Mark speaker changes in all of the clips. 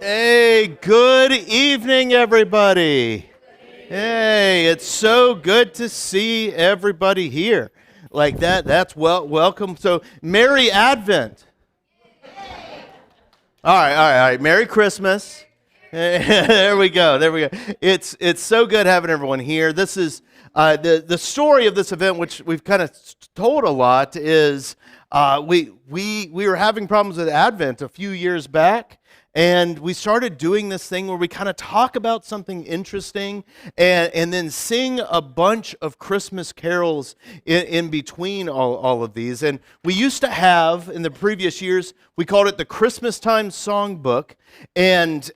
Speaker 1: Hey, good evening, everybody. Hey, it's so good to see everybody here. Like that, welcome. So, Merry Advent. All right. Merry Christmas. There we go. It's so good having everyone here. This is the story of this event, which we've kind of told a lot, is we were having problems with Advent a few years back. And we started doing this thing where we kind of talk about something interesting and then sing a bunch of Christmas carols in between all of these. And we used to have, in the previous years, we called it the Christmas Time Songbook. And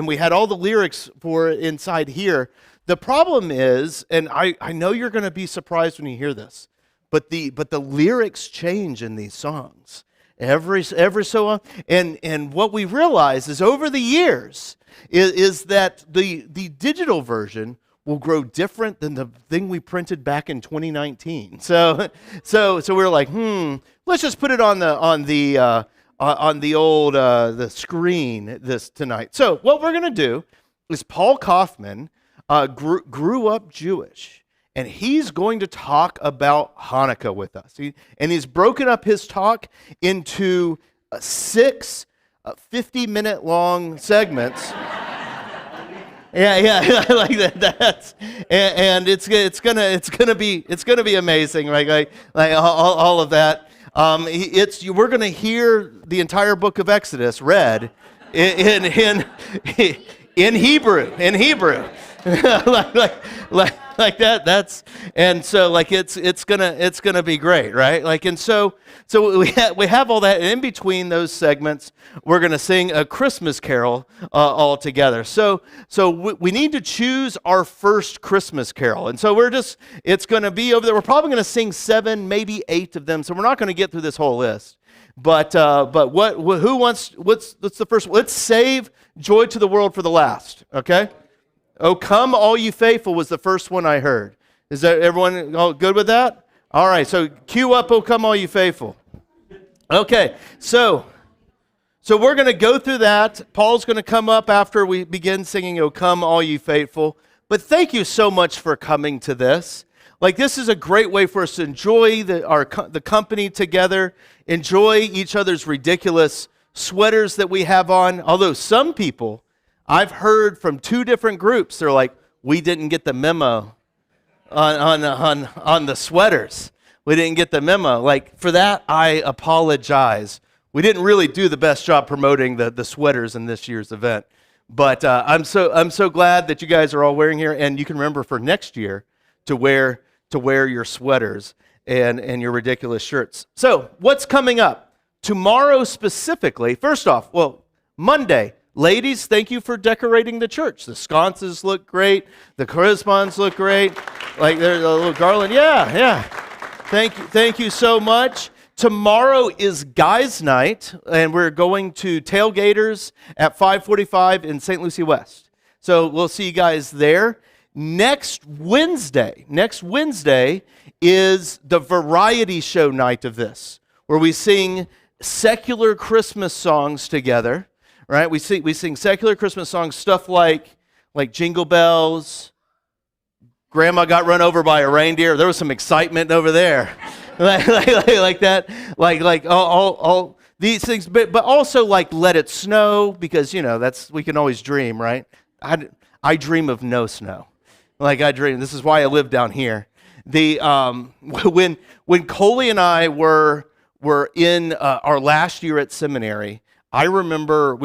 Speaker 1: we had all the lyrics for it inside here. The problem is, and I know you're going to be surprised when you hear this, but the lyrics change in these songs. Every so on, and what we realize is over the years is that the digital version will grow different than the thing we printed back in 2019. So we're like, let's just put it on the old the screen this tonight. So what we're gonna do is Paul Kaufman grew up Jewish. And he's going to talk about Hanukkah with us. And he's broken up his talk into 6 50-minute long segments. Yeah, like that. And it's gonna be amazing, right? Like all of that. We're gonna hear the entire book of Exodus read in Hebrew. like that. That's, and so like it's gonna be great, right? Like, and so we have all that, and in between those segments, we're gonna sing a Christmas carol all together. So we need to choose our first Christmas carol, and so it's gonna be over there. We're probably gonna sing 7, maybe 8 of them. So we're not gonna get through this whole list. But what's the first one? Let's save Joy to the World for the last, okay? Oh, come all you faithful was the first one I heard. Is that everyone all good with that? All right, so cue up, oh, come all you faithful. Okay, so we're going to go through that. Paul's going to come up after we begin singing, oh, come all you faithful. But thank you so much for coming to this. Like, this is a great way for us to enjoy the company together, enjoy each other's ridiculous sweaters that we have on. Although some people, I've heard from 2 different groups, they're like, we didn't get the memo on the sweaters. We didn't get the memo. Like, for that, I apologize. We didn't really do the best job promoting the sweaters in this year's event. But I'm so glad that you guys are all wearing here, and you can remember for next year to wear your sweaters and your ridiculous shirts. So what's coming up? Tomorrow specifically, first off, Monday, ladies, thank you for decorating the church. The sconces look great. The correspondence look great. Like there's a little garland. Yeah. Thank you so much. Tomorrow is Guys' Night, and we're going to Tailgaters at 5:45 in St. Lucie West. So we'll see you guys there. Next Wednesday is the variety show night of this, where we sing secular Christmas songs together. Right, we sing secular Christmas songs, stuff like Jingle Bells, Grandma got run over by a reindeer. There was some excitement over there, like that, like all these things. But also like Let It Snow, because we can always dream, right? I dream of no snow, This is why I live down here. When Coley and I were in our last year at seminary. I remember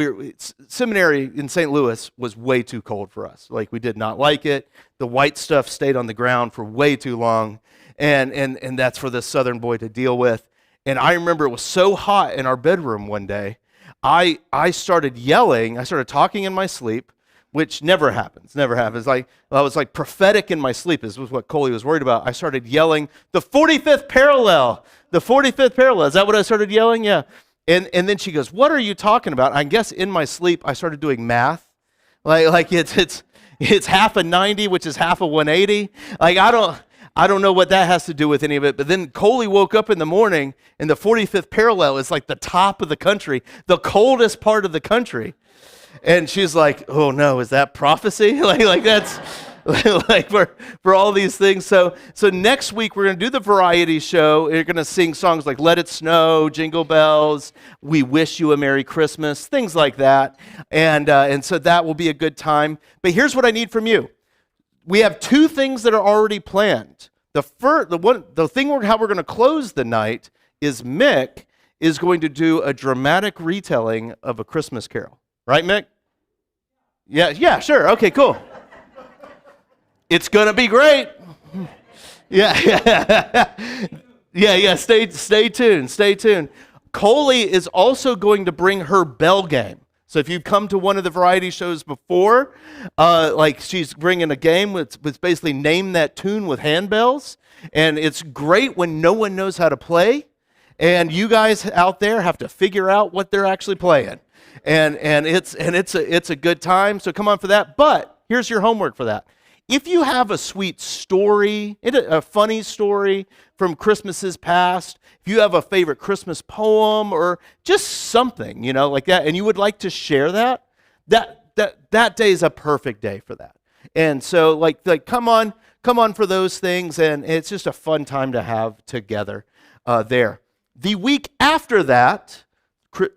Speaker 1: seminary in St. Louis was way too cold for us. Like, we did not like it. The white stuff stayed on the ground for way too long, and that's for this southern boy to deal with. And I remember it was so hot in our bedroom one day, I started yelling. I started talking in my sleep, which never happens. Like, I was like prophetic in my sleep. This was what Coley was worried about. I started yelling, the 45th parallel. The 45th parallel. Is that what I started yelling? Yeah. And then she goes, what are you talking about? I guess in my sleep, I started doing math. Like it's half a 90, which is half a 180. Like, I don't know what that has to do with any of it. But then Coley woke up in the morning, and the 45th parallel is like the top of the country, the coldest part of the country. And she's like, oh no, is that prophecy? like that's like for all these things. So next week we're going to do the variety show. We're going to sing songs like Let It Snow, Jingle Bells, We Wish You a Merry Christmas, things like that. And so that will be a good time. But here's what I need from you. We have two things that are already planned. The thing how we're going to close the night is Mick is going to do a dramatic retelling of A Christmas Carol. Right, Mick? Yeah, sure. Okay, cool. It's going to be great. Yeah. Stay tuned. Coley is also going to bring her bell game. So if you've come to one of the variety shows before, like she's bringing a game with basically name that tune with handbells. And it's great when no one knows how to play. And you guys out there have to figure out what they're actually playing. And it's a good time. So come on for that. But here's your homework for that. If you have a sweet story, a funny story from Christmases past, if you have a favorite Christmas poem or just something, like that, and you would like to share that day is a perfect day for that. And so like come on for those things, and it's just a fun time to have together there. The week after that,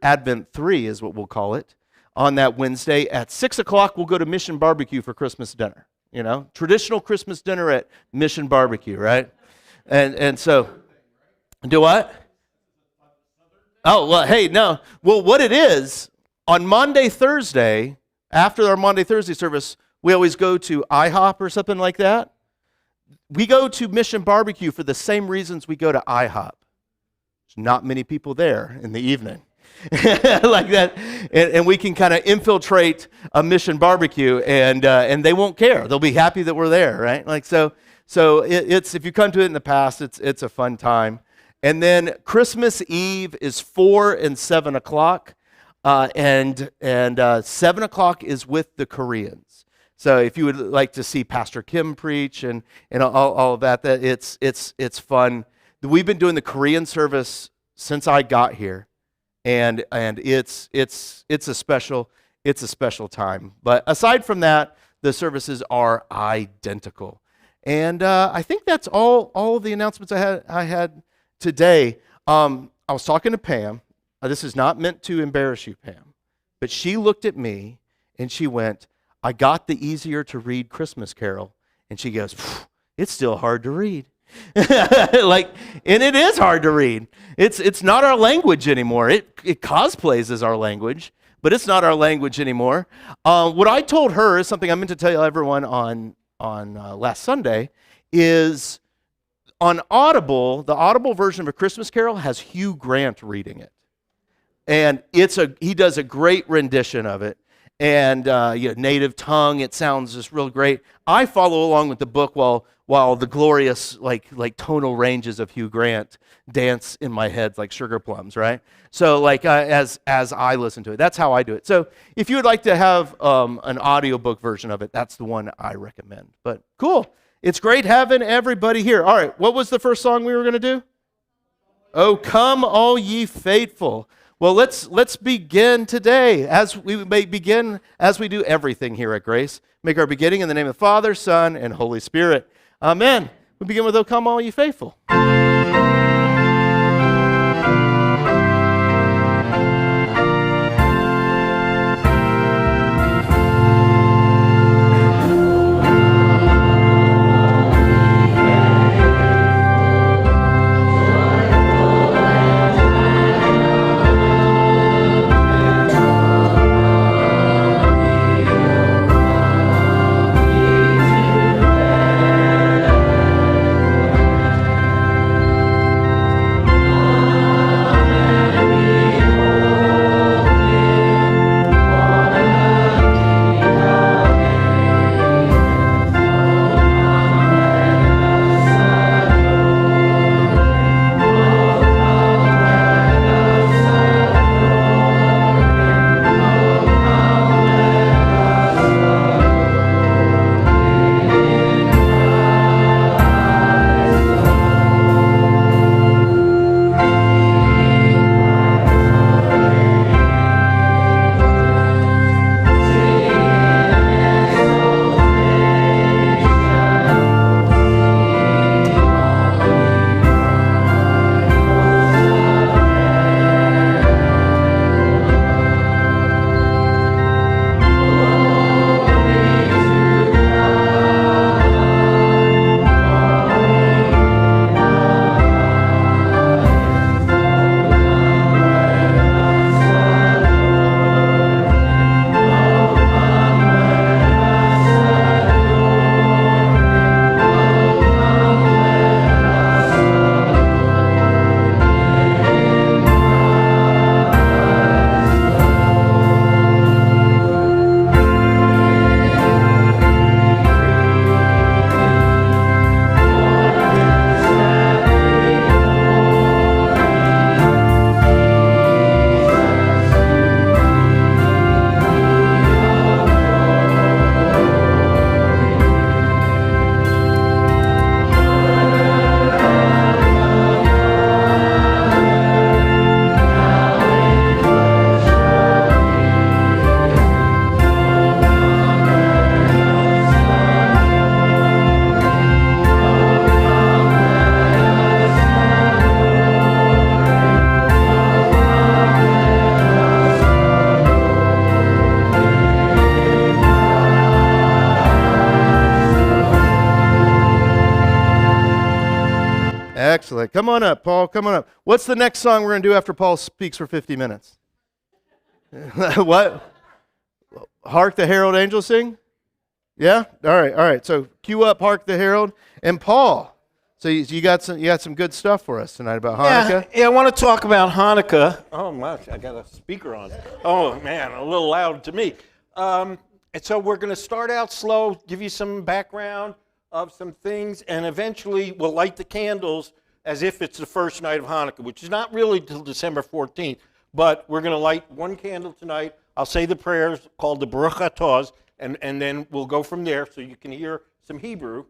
Speaker 1: Advent 3 is what we'll call it, on that Wednesday at 6 o'clock, we'll go to Mission Barbecue for Christmas dinner. Traditional Christmas dinner at Mission Barbecue, right? And so, do what? Oh, well, hey, no. Well, what it is, on Maundy Thursday, after our Maundy Thursday service, we always go to IHOP or something like that. We go to Mission Barbecue for the same reasons we go to IHOP. There's not many people there in the evening. Like that, and we can kind of infiltrate a Mission Barbecue, and they won't care. They'll be happy that we're there, right? Like so it's if you come to it in the past, it's a fun time. And then Christmas Eve is 4 and 7 o'clock, and 7 o'clock is with the Koreans. So if you would like to see Pastor Kim preach and all of that, it's fun. We've been doing the Korean service since I got here. And it's a special time. But aside from that, the services are identical. And I think that's all of the announcements I had today. I was talking to Pam. This is not meant to embarrass you, Pam, but she looked at me and she went, "I got the easier to read Christmas Carol," and she goes, "It's still hard to read." And it is hard to read. It's not our language anymore. It cosplays as our language, but it's not our language anymore. What I told her is something I meant to tell everyone on last Sunday is on Audible. The Audible version of A Christmas Carol has Hugh Grant reading it, and he does a great rendition of it. And native tongue, it sounds just real great. I follow along with the book while the glorious like tonal ranges of Hugh Grant dance in my head like sugar plums, right? So as I listen to it, that's how I do it. So if you would like to have an audiobook version of it, that's the one I recommend. But cool, it's great having everybody here. All right, what was the first song we were going to do? Oh, come all ye faithful. Well, let's begin today as we do everything here at Grace. Make our beginning in the name of the Father, Son, and Holy Spirit. Amen. We begin with, "O come all ye faithful." Like, come on up, Paul. Come on up. What's the next song we're going to do after Paul speaks for 50 minutes? What? Hark the Herald Angels Sing? Yeah? All right. So cue up Hark the Herald. And Paul, so you got some good stuff for us tonight about Hanukkah?
Speaker 2: Yeah, I want to talk about Hanukkah. Oh, my, I got a speaker on. Oh, man, a little loud to me. And so we're going to start out slow, give you some background of some things, and eventually we'll light the candles as if it's the first night of Hanukkah, which is not really till December 14th. But we're going to light one candle tonight. I'll say the prayers called the Baruch Atah, and then we'll go from there so you can hear some Hebrew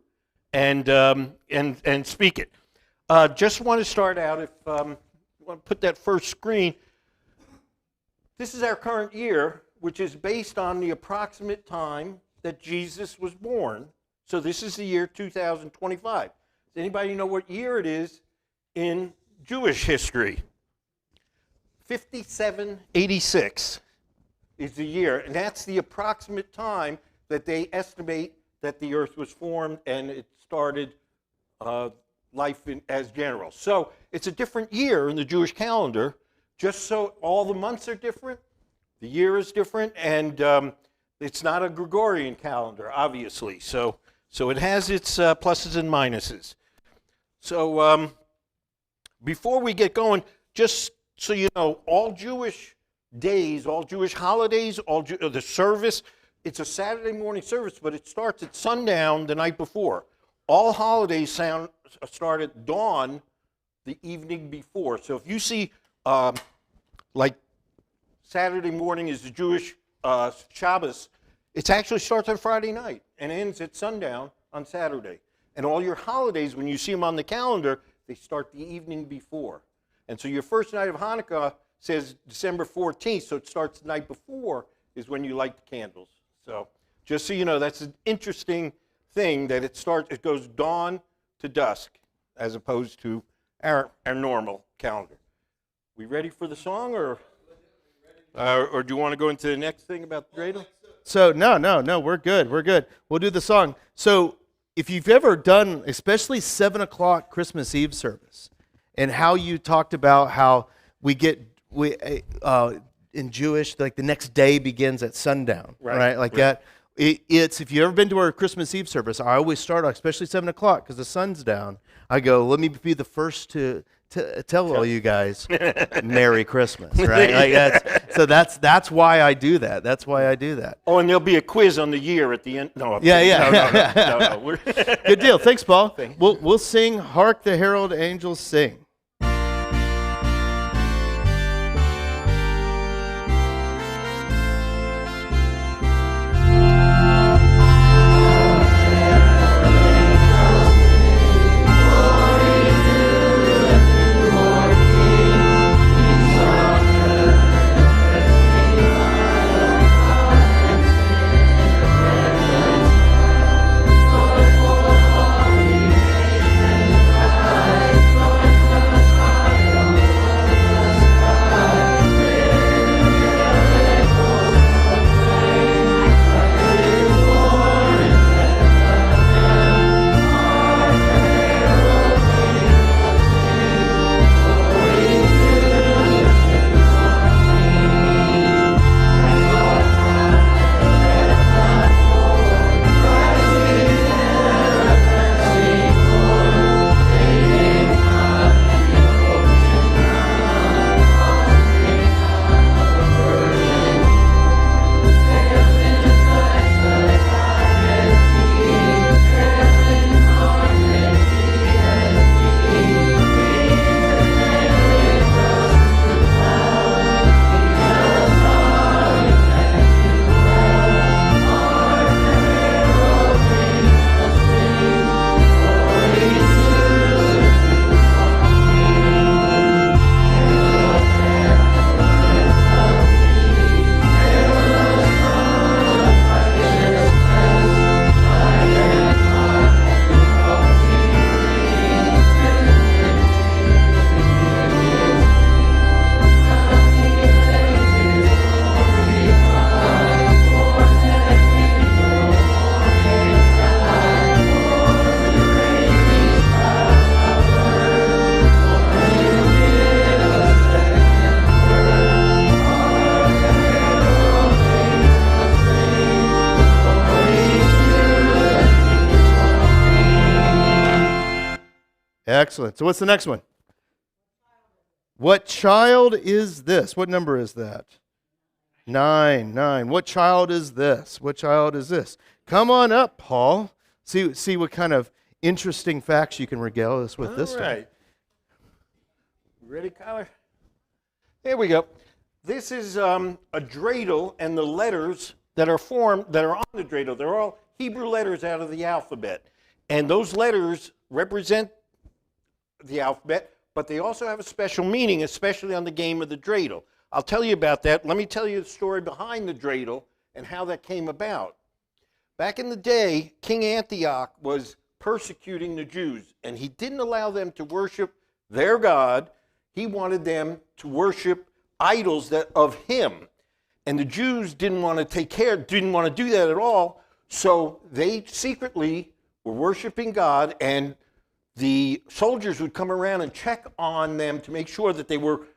Speaker 2: and speak it. Just want to start out, if you want to put that first screen. This is our current year, which is based on the approximate time that Jesus was born. So this is the year 2025. Does anybody know what year it is in Jewish history? 5786 is the year, and that's the approximate time that they estimate that the earth was formed and it started life as general. So it's a different year in the Jewish calendar, just so all the months are different, the year is different, and it's not a Gregorian calendar, obviously. So it has its pluses and minuses. So before we get going, just so you know, all Jewish days, all Jewish holidays, the service, it's a Saturday morning service, but it starts at sundown the night before. All holidays start at dawn the evening before. So if you see, like Saturday morning is the Jewish Shabbos, it actually starts on Friday night and ends at sundown on Saturday. And all your holidays, when you see them on the calendar, they start the evening before. And so your first night of Hanukkah says December 14th, so it starts the night before is when you light the candles. So just so you know, that's an interesting thing that it goes dawn to dusk as opposed to our normal calendar. We ready for the song, or do you want to go into the next thing about the dreidel?
Speaker 1: So no, we're good. We'll do the song. So if you've ever done, especially 7 o'clock Christmas Eve service, and how you talked about how we in Jewish, like the next day begins at sundown, right? Like that. It's if you've ever been to our Christmas Eve service, I always start, especially 7 o'clock, because the sun's down. I go, let me be the first to tell all you guys Merry Christmas, right? Like that's why I do that. That's why I do that.
Speaker 2: Oh, and there'll be a quiz on the year at the end. No,
Speaker 1: No. Good deal. Thanks, Paul. We'll sing "Hark the Herald Angels Sing." Excellent. So what's the next one? What child is this? What number is that? 9. 9. What child is this? What child is this? Come on up, Paul. See what kind of interesting facts you can regale us with this time.
Speaker 2: All right. Ready, Kyler? There we go. This is a dreidel, and the letters that are on the dreidel, they're all Hebrew letters out of the alphabet. And those letters represent the alphabet, but they also have a special meaning, especially on the game of the dreidel. I'll tell you about that. Let me tell you the story behind the dreidel and how that came about. Back in the day, King Antioch was persecuting the Jews, and he didn't allow them to worship their God. He wanted them to worship idols of him. And the Jews didn't want to do that at all, so they secretly were worshiping God, and the soldiers would come around and check on them to make sure that they were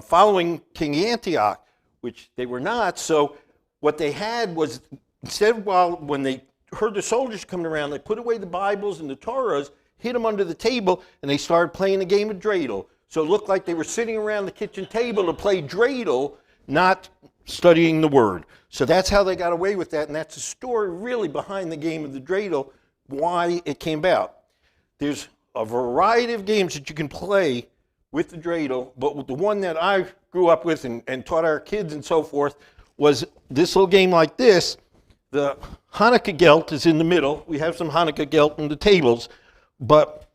Speaker 2: following King Antioch, which they were not. So what they had was, when they heard the soldiers coming around, they put away the Bibles and the Torahs, hid them under the table, and they started playing a game of dreidel. So it looked like they were sitting around the kitchen table to play dreidel, not studying the Word. So that's how they got away with that, and that's the story really behind the game of the dreidel, why it came about. There's a variety of games that you can play with the dreidel, but the one that I grew up with and taught our kids and so forth was this little game like this. The Hanukkah gelt is in the middle. We have some Hanukkah gelt on the tables, but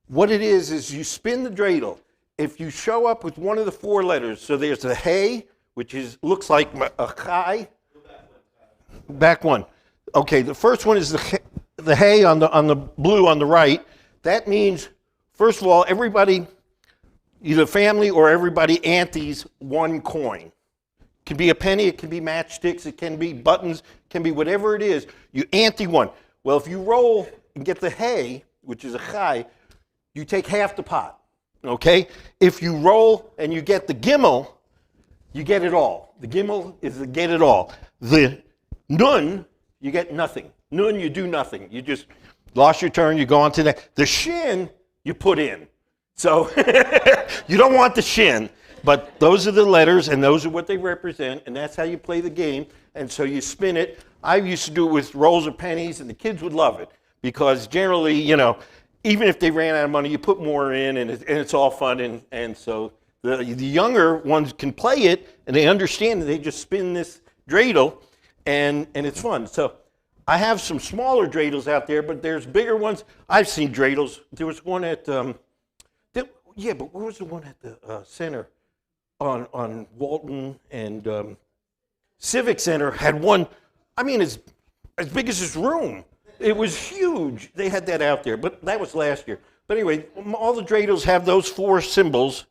Speaker 2: what it is you spin the dreidel. If you show up with one of the 4 letters, so there's the hey, which looks like a chai. Back one. Okay, the first one is the hey on the blue on the right. That means, first of all, everybody, either family or everybody antes 1 coin. It can be a penny, it can be matchsticks, it can be buttons, it can be whatever it is. You ante 1. Well, if you roll and get the hay, which is a chai, you take half the pot. Okay? If you roll and you get the gimel, you get it all. The gimel is the get it all. The nun, you get nothing. Nun, you do nothing. You just lost your turn, you go on to that. The shin, you put in. So you don't want the shin, but those are the letters, and those are what they represent, and that's how you play the game. And so you spin it. I used to do it with rolls of pennies, and the kids would love it because generally, even if they ran out of money, you put more in, and it's all fun. And so the younger ones can play it, and they understand that they just spin this dreidel, and it's fun. So I have some smaller dreidels out there, but there's bigger ones. I've seen dreidels. There was one at, but where was the one at the center on Walton and Civic Center had one, as big as this room. It was huge. They had that out there, but that was last year. But anyway, all the dreidels have those 4 symbols,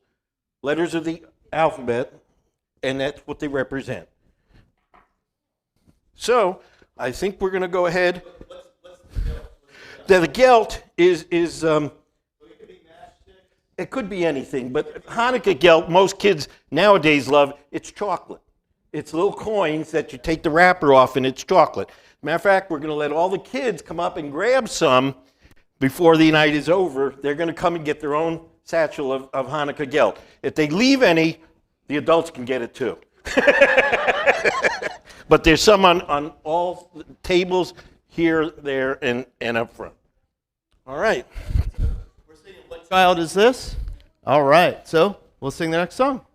Speaker 2: letters of the alphabet, and that's what they represent. So I think we're going to go ahead. The gelt is it could be anything, but Hanukkah gelt, most kids nowadays love, it's chocolate. It's little coins that you take the wrapper off, and it's chocolate. Matter of fact, we're going to let all the kids come up and grab some before the night is over. They're going to come and get their own satchel of Hanukkah gelt. If they leave any, the adults can get it too. But there's some on all tables here, there, and up front. All right.
Speaker 1: We're singing What Child Is This? All right. So we'll sing the next song.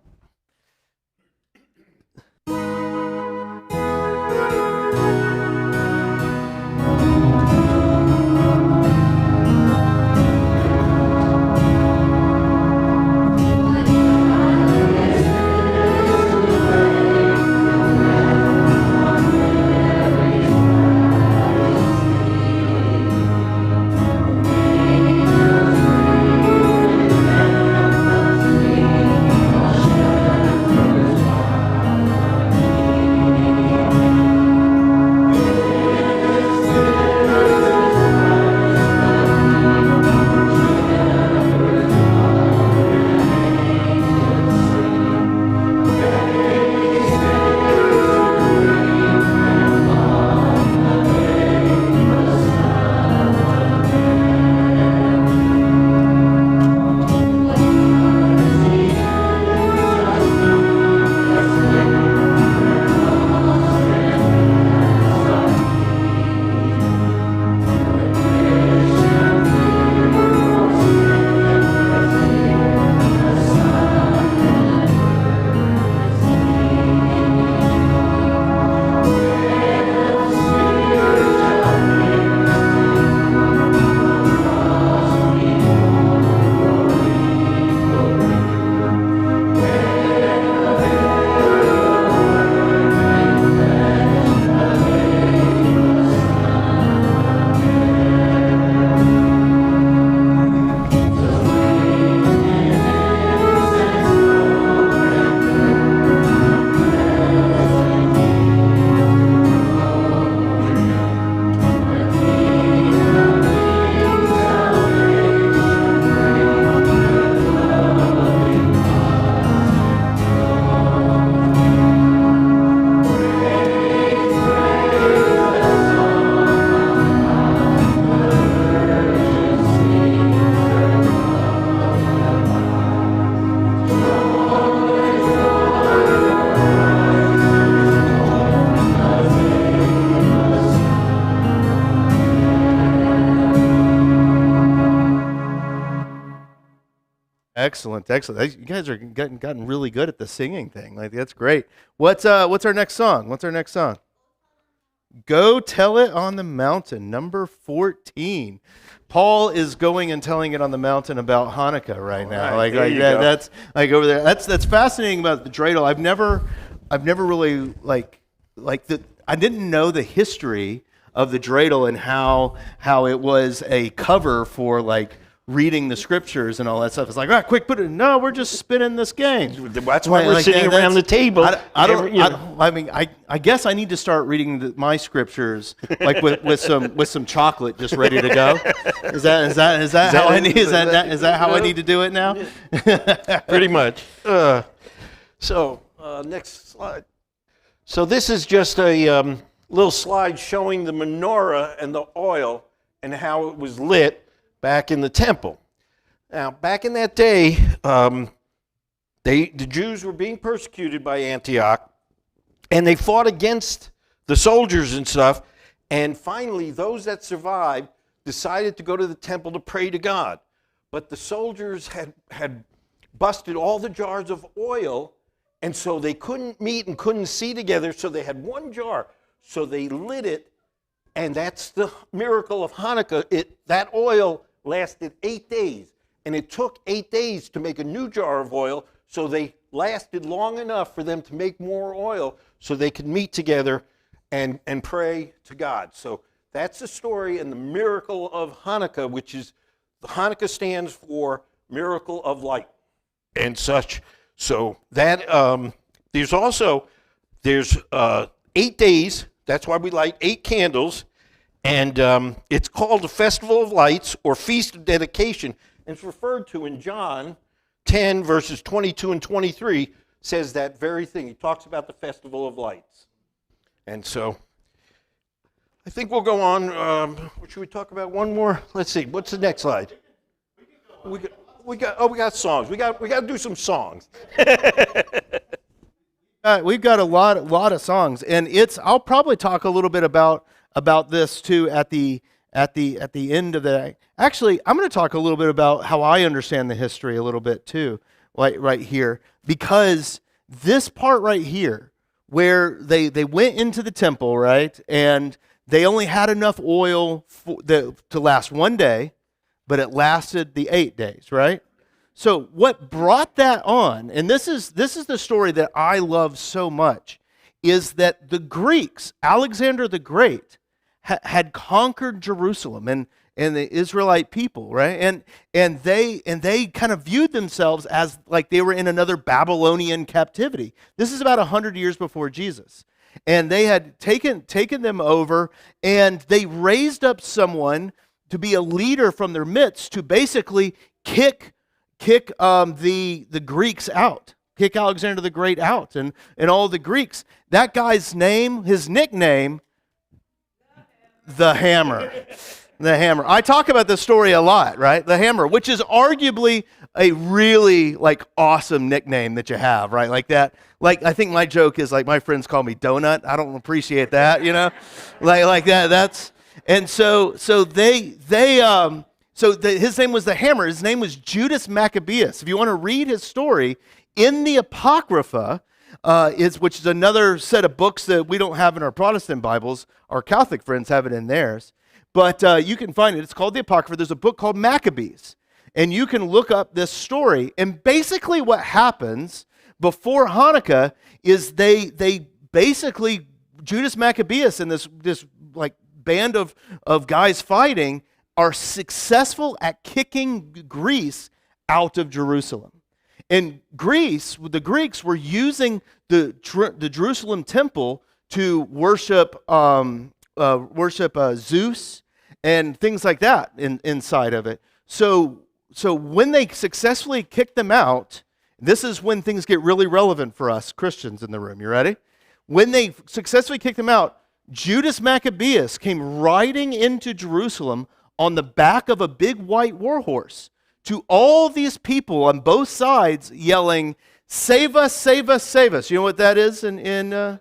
Speaker 1: excellent, excellent. You guys are gotten really good at the singing thing. Like that's great. What's our next song? What's our next song? Go Tell It on the Mountain, number 14. Paul is going and telling it on the mountain about Hanukkah right now.
Speaker 2: Right,
Speaker 1: like that, that's like over there. That's fascinating about the dreidel. I've never really like the I didn't know the history of the dreidel and how it was a cover for like reading the scriptures and all that stuff. It's like, quick, put it. No, we're just spinning this game.
Speaker 2: That's why we're sitting around the table.
Speaker 1: I guess I need to start reading my scriptures like with some chocolate just ready to go. Is that how I need to do it now?
Speaker 2: Pretty much. Next slide. So this is just a little slide showing the menorah and the oil and how it was lit back in the temple. Now, back in that day, the Jews were being persecuted by Antioch, and they fought against the soldiers and stuff, and finally, those that survived decided to go to the temple to pray to God. But the soldiers had busted all the jars of oil, and so they couldn't meet and couldn't see together, so they had one jar. So they lit it, and that's the miracle of Hanukkah. That oil lasted 8 days, and it took 8 days to make a new jar of oil, so they lasted long enough for them to make more oil so they could meet together and pray to God. So that's the story and the miracle of Hanukkah, which is, Hanukkah stands for miracle of light and such. So that, there's 8 days. That's why we light 8 candles. And it's called the Festival of Lights or Feast of Dedication. And it's referred to in John 10, verses 22 and 23, says that very thing. He talks about the Festival of Lights. And so I think we'll go on. Should we talk about one more? Let's see. What's the next slide? We got songs. We got to do some songs.
Speaker 1: We've got a lot of songs, and I'll probably talk a little bit about this too at the end of the. Actually, I'm going to talk a little bit about how I understand the history a little bit too, like right here, because this part right here, where they went into the temple, right, and they only had enough oil to last one day, but it lasted the 8 days, right? So what brought that on, and this is the story that I love so much, is that the Greeks, Alexander the Great, had conquered Jerusalem and the Israelite people, right? And they kind of viewed themselves as like they were in another Babylonian captivity. This is about 100 years before Jesus. And they had taken them over, and they raised up someone to be a leader from their midst to basically kick the Greeks out, kick Alexander the Great out, and all the Greeks. That guy's name, his nickname, the Hammer. The Hammer. I talk about this story a lot, right? The Hammer, which is arguably a really awesome nickname that you have, right? Like that. Like I think my joke is my friends call me Donut. I don't appreciate that, like that. That's and so his name was the Hammer. His name was Judas Maccabeus. If you want to read his story in the Apocrypha, which is another set of books that we don't have in our Protestant Bibles. Our Catholic friends have it in theirs. But you can find it. It's called the Apocrypha. There's a book called Maccabees. And you can look up this story. And basically what happens before Hanukkah is they basically, Judas Maccabeus and this band of guys fighting are successful at kicking Greece out of Jerusalem. In Greece, the Greeks were using the Jerusalem temple to worship Zeus and things like that inside of it. So when they successfully kicked them out, this is when things get really relevant for us Christians in the room. You ready? When they successfully kicked them out, Judas Maccabeus came riding into Jerusalem on the back of a big white war horse to all these people on both sides yelling, "Save us, save us, save us." You know what that is in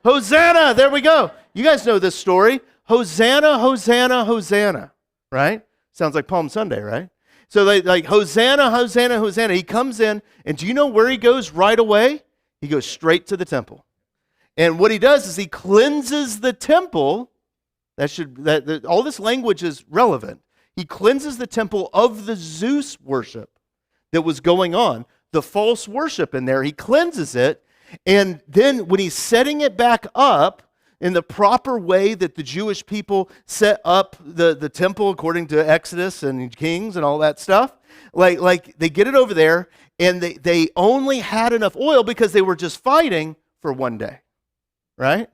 Speaker 1: Hosanna, there we go. You guys know this story. Hosanna, Hosanna, Hosanna, right? Sounds like Palm Sunday, right? So they like, Hosanna, Hosanna, Hosanna. He comes in, and do you know where he goes right away? He goes straight to the temple. And what he does is he cleanses the temple. All this language is relevant. He cleanses the temple of the Zeus worship that was going on, the false worship in there. He cleanses it, and then when he's setting it back up in the proper way that the Jewish people set up the temple according to Exodus and Kings and all that stuff, like they get it over there, and they only had enough oil because they were just fighting for one day. Right?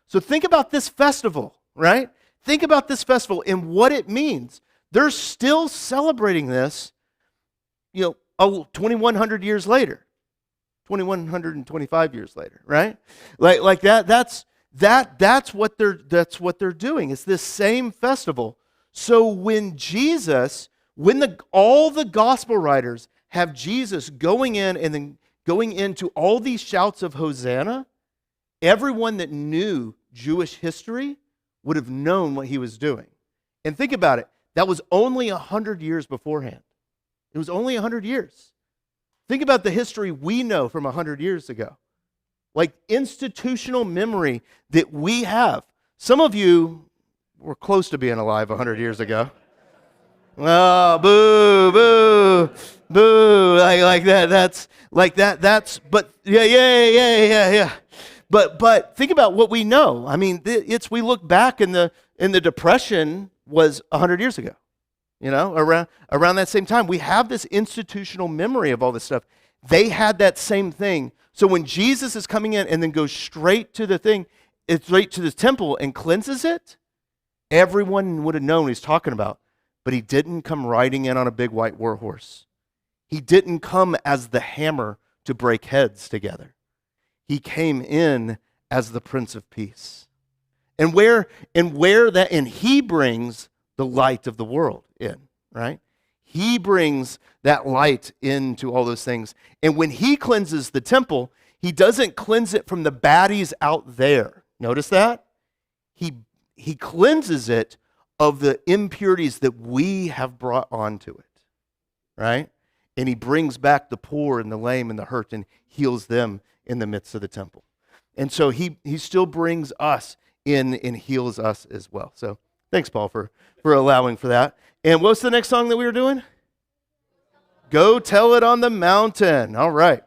Speaker 1: So think about this festival, right? Think about this festival and what it means. They're still celebrating this, 2,100 years later, 2,125 years later, right? Like that. That's what they're doing. It's this same festival. So when all the gospel writers have Jesus going in and then going into all these shouts of Hosanna, everyone that knew Jewish history would have known what he was doing. And think about it. That was only 100 years beforehand. It was only 100 years. Think about the history we know from 100 years ago. Like institutional memory that we have. Some of you were close to being alive 100 years ago. Oh, boo, boo, boo. Like that. But yeah. But think about what we know. I mean, we look back in the Depression was 100 years ago. Around that same time, we have this institutional memory of all this stuff. They had that same thing. So when Jesus is coming in and then goes straight to the temple and cleanses it, everyone would have known what he's talking about. But he didn't come riding in on a big white war horse. He didn't come as the hammer to break heads together. He came in as the Prince of Peace. And he brings the light of the world in, right? He brings that light into all those things. And when he cleanses the temple, he doesn't cleanse it from the baddies out there. Notice that? He cleanses it of the impurities that we have brought onto it, right? And he brings back the poor and the lame and the hurt and heals them in the midst of the temple. And so he still brings us in and heals us as well. So thanks, Paul, for allowing for that. And what's the next song that we were doing? Go Tell It on the Mountain. All right.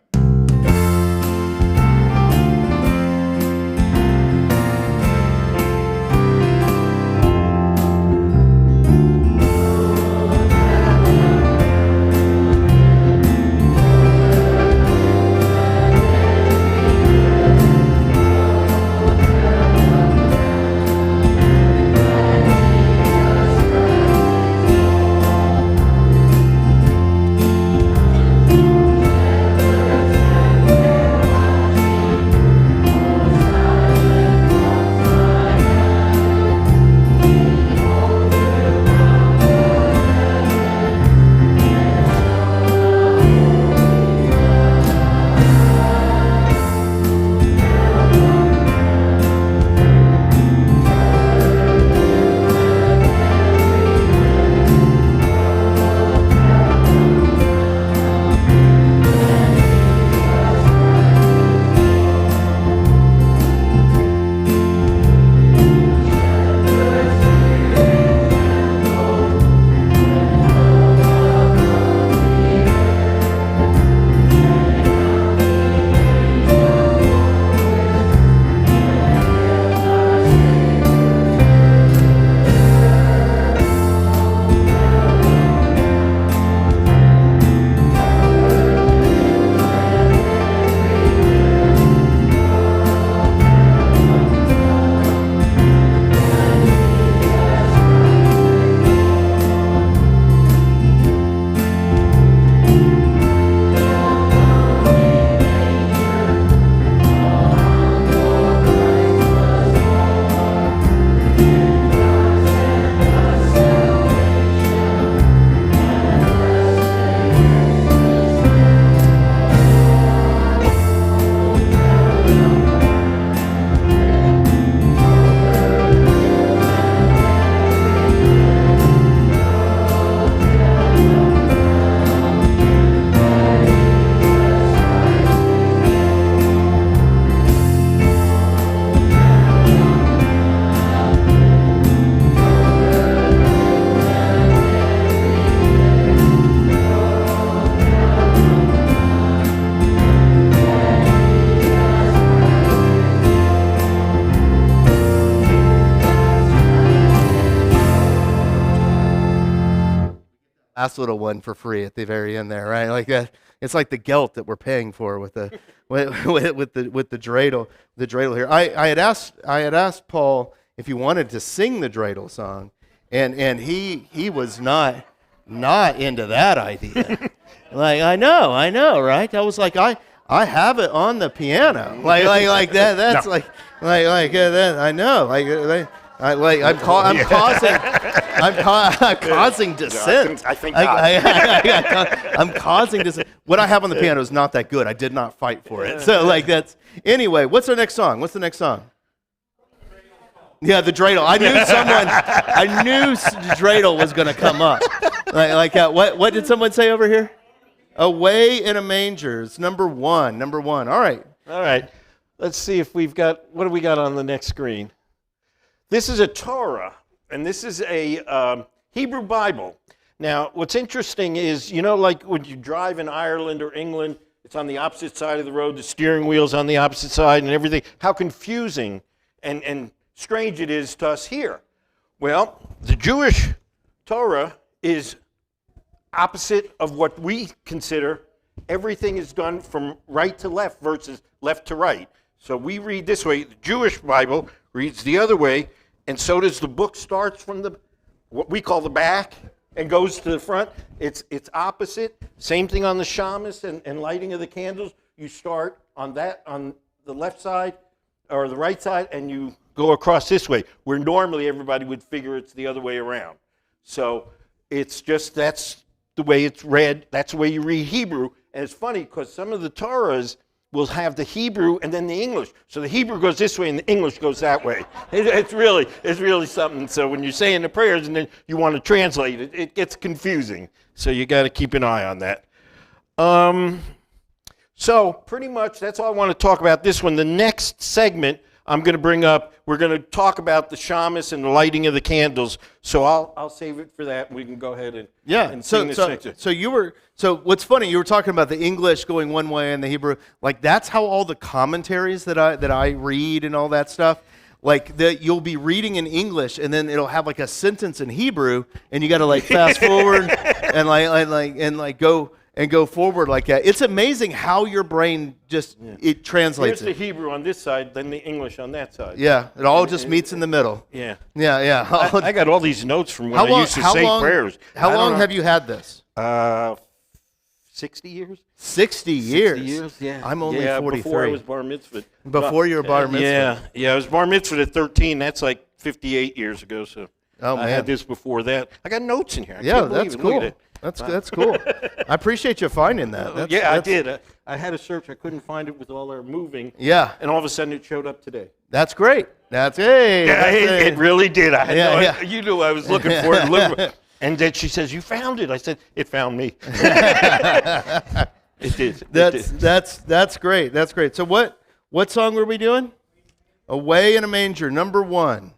Speaker 1: last little one for free at the very end there, right? Like that. It's like the gelt that we're paying for with the with the dreidel here. I had asked Paul if he wanted to sing the dreidel song, and he was not into that idea. Like I know, right? I was like I have it on the piano, like that. That's no. That. I know, I'm causing dissent.
Speaker 2: I think not.
Speaker 1: I'm causing dissent. What I have on the piano is not that good. I did not fight for it. So that's anyway. What's our next song? What's the next song? Yeah, the dreidel. I knew the dreidel was going to come up. What did someone say over here? Away in a manger. It's number one. All right.
Speaker 2: Let's see if what do we got on the next screen? This is a Torah, and this is a Hebrew Bible. Now, what's interesting is, like when you drive in Ireland or England, it's on the opposite side of the road, the steering wheel's on the opposite side and everything. How confusing and strange it is to us here. Well, the Jewish Torah is opposite of what we consider everything is done from right to left versus left to right. So we read this way. The Jewish Bible reads the other way, and so does the book. Starts from what we call the back and goes to the front. It's opposite. Same thing on the shamus and lighting of the candles. You start on the left side or the right side, and you go across this way, where normally everybody would figure it's the other way around. So it's just that's the way it's read. That's the way you read Hebrew. And it's funny because some of the Torahs will have the Hebrew and then the English. So the Hebrew goes this way and the English goes that way. It's really something. So when you're saying the prayers and then you want to translate it, it gets confusing. So you got to keep an eye on that. So pretty much that's all I want to talk about this one. The next segment I'm going to bring up, we're going to talk about the shamus and the lighting of the candles. So I'll save it for that. We can go ahead and sing this section.
Speaker 1: So what's funny, you were talking about the English going one way and the Hebrew. Like that's how all the commentaries that I read and all that stuff. Like you'll be reading in English and then it'll have like a sentence in Hebrew and you got to like fast forward and go forward like that. It's amazing how your brain it translates.
Speaker 2: Here's the Hebrew on this side, then the English on that side.
Speaker 1: Yeah, it all just meets in the middle.
Speaker 2: Yeah.
Speaker 1: I
Speaker 2: got all these notes from when I used to say prayers.
Speaker 1: How long have you had this?
Speaker 2: 60 years.
Speaker 1: 60 years?
Speaker 2: 60 years, yeah.
Speaker 1: I'm only 43.
Speaker 2: Before I was bar mitzvah.
Speaker 1: Before you were bar mitzvah?
Speaker 2: Yeah, I was bar mitzvah at 13. That's like 58 years ago, so I had this before that. I got notes in here.
Speaker 1: That's cool. That's cool. I appreciate you finding that.
Speaker 2: I did. I had a search. I couldn't find it with all our moving.
Speaker 1: Yeah.
Speaker 2: And all of a sudden it showed up today.
Speaker 1: That's great.
Speaker 2: It really did. You knew I was looking for it. And then she says, "You found it." I said, "It found me." It did.
Speaker 1: That's great. That's great. So what song were we doing? Away in a Manger, number 1.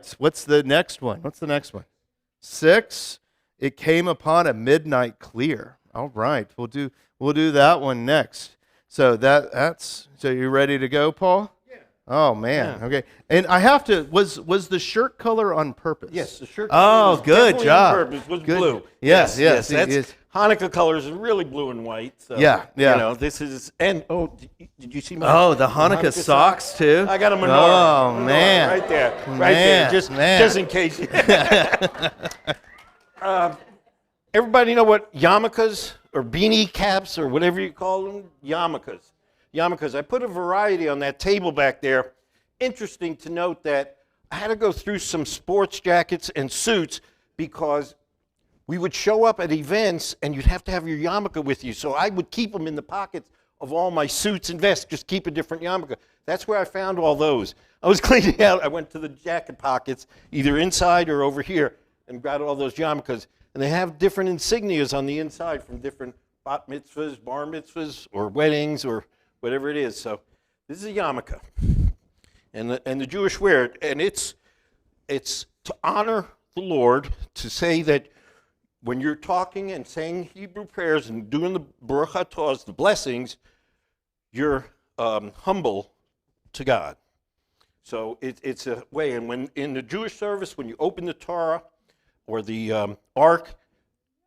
Speaker 1: right. What's the next one? 6, it came upon a midnight clear. All right. We'll do that one next. So so you ready to go, Paul? Yeah. Oh man. Yeah. Okay. And I have to was the shirt color on purpose?
Speaker 2: Yes, the shirt
Speaker 1: Oh,
Speaker 2: color was
Speaker 1: good job.
Speaker 2: on purpose. Was
Speaker 1: good.
Speaker 2: Blue.
Speaker 1: Yes.
Speaker 2: That's Hanukkah colors are really blue and white. So,
Speaker 1: yeah.
Speaker 2: This is did you see my?
Speaker 1: Oh, the Hanukkah socks too.
Speaker 2: I got a menorah.
Speaker 1: Oh man.
Speaker 2: Right there. Just in case. Everybody know what yarmulkes or beanie caps or whatever you call them? Yarmulkes. I put a variety on that table back there. Interesting to note that I had to go through some sports jackets and suits because we would show up at events and you'd have to have your yarmulke with you. So I would keep them in the pockets of all my suits and vests, just keep a different yarmulke. That's where I found all those. I was cleaning out. I went to the jacket pockets, either inside or over here, and got all those yarmulkes. And they have different insignias on the inside from different bat mitzvahs, bar mitzvahs, or weddings, or whatever it is. So this is a yarmulke, and the Jewish wear it, and it's to honor the Lord, to say that when you're talking and saying Hebrew prayers and doing the Baruch Atahs, the blessings, you're humble to God. So it's a way, and when in the Jewish service, when you open the Torah or the ark,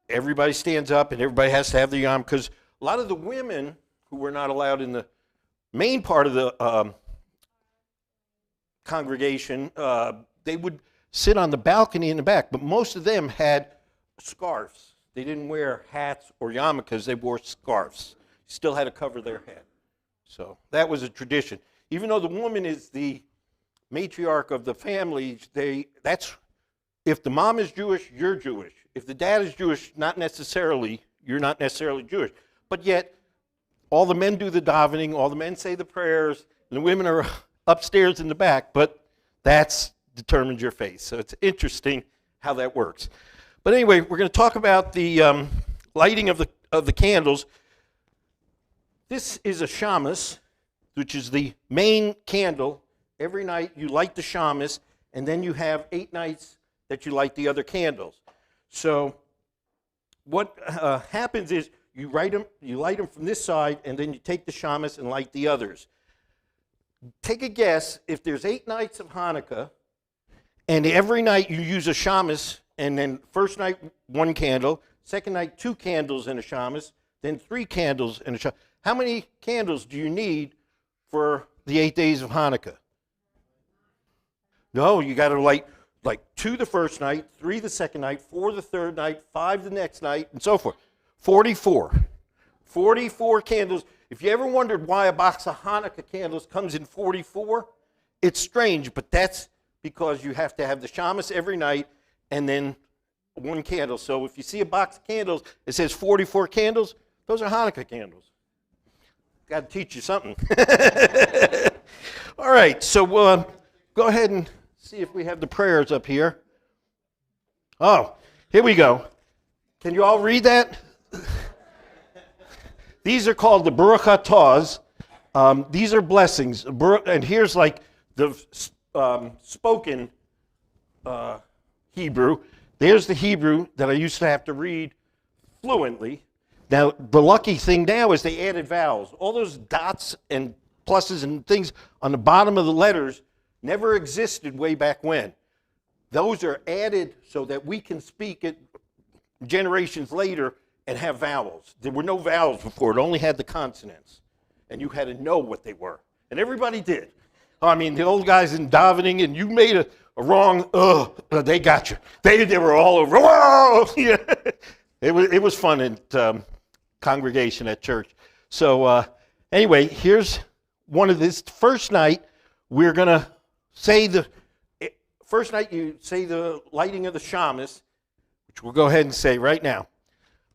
Speaker 2: everybody stands up and everybody has to have the yarmulke, because a lot of the women who were not allowed in the main part of the congregation, they would sit on the balcony in the back, but most of them had scarves. They didn't wear hats or yarmulkes, they wore scarves. Still had to cover their head. So that was a tradition. Even though the woman is the matriarch of the family, if the mom is Jewish, you're Jewish. If the dad is Jewish, you're not necessarily Jewish. But yet, all the men do the davening, all the men say the prayers, and the women are upstairs in the back, but that's determines your faith. So it's interesting how that works. But anyway, we're going to talk about the lighting of the candles. This is a shamus, which is the main candle. Every night you light the shamus, and then you have 8 nights that you light the other candles. So what happens is you light them from this side, and then you take the shamus and light the others. Take a guess, if there's 8 nights of Hanukkah, and every night you use a shamus, and then first night 1 candle, second night 2 candles and a shamus, then 3 candles and a shamus. How many candles do you need for the 8 days of Hanukkah? No, you got to light like 2 the first night, 3 the second night, 4 the third night, 5 the next night, and so forth. 44. 44 candles. If you ever wondered why a box of Hanukkah candles comes in 44, it's strange, but that's because you have to have the shamus every night and then 1 candle. So if you see a box of candles, it says 44 candles, those are Hanukkah candles. Got to teach you something. All right, so we'll go ahead and see if we have the prayers up here. Oh, here we go. Can you all read that? These are called the Baruch Atahs. These are blessings. And here's like the spoken Hebrew. There's the Hebrew that I used to have to read fluently. Now, the lucky thing now is they added vowels. All those dots and pluses and things on the bottom of the letters never existed way back when. Those are added so that we can speak it generations later and have vowels. There were no vowels before. It only had the consonants. And you had to know what they were. And everybody did. I mean, the old guys in davening, and you made a wrong, they got you. They were all over. Whoa! Yeah. It was fun at congregation at church. So anyway, here's one of this. First night, we're going to say first night you say the lighting of the shamus, which we'll go ahead and say right now.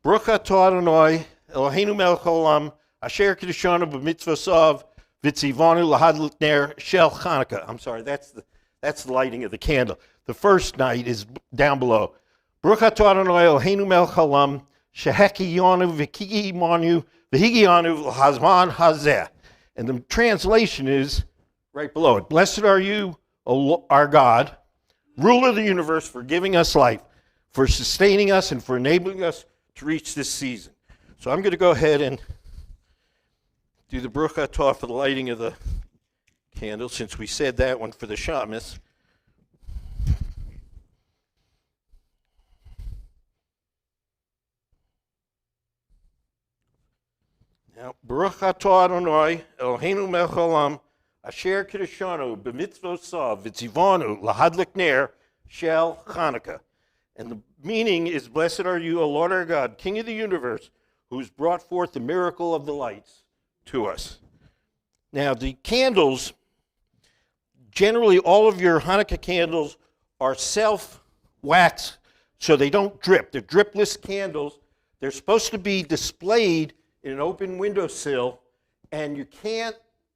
Speaker 2: Baruch atah Adonai, Eloheinu melech haolam, asher kiddushanu b'mitzvosav, v'tzivanu lahadlik ner shel Hanukkah. I'm sorry, that's the lighting of the candle. The first night is down below. Baruch atah Adonai, Eloheinu melech haolam, shehekiyanu v'kiyimanu v'higiyanu l'hazman hazeh. And the translation is right below it. Blessed are you, O our God, ruler of the universe, for giving us life, for sustaining us, and for enabling us to reach this season. So I'm going to go ahead and do the Baruch Atah for the lighting of the candle, since we said that one for the shamus. Now, Baruch Atah Adonai, Eloheinu melech haolam, asher kiddushanu b'mitzvosav v'tzivanu lahadlik ner shel Hanukkah. And the meaning is, blessed are you, O Lord our God, King of the universe, who's brought forth the miracle of the lights to us. Now, the candles, generally all of your Hanukkah candles are self-wax, so they don't drip. They're dripless candles. They're supposed to be displayed in an open windowsill, and you can't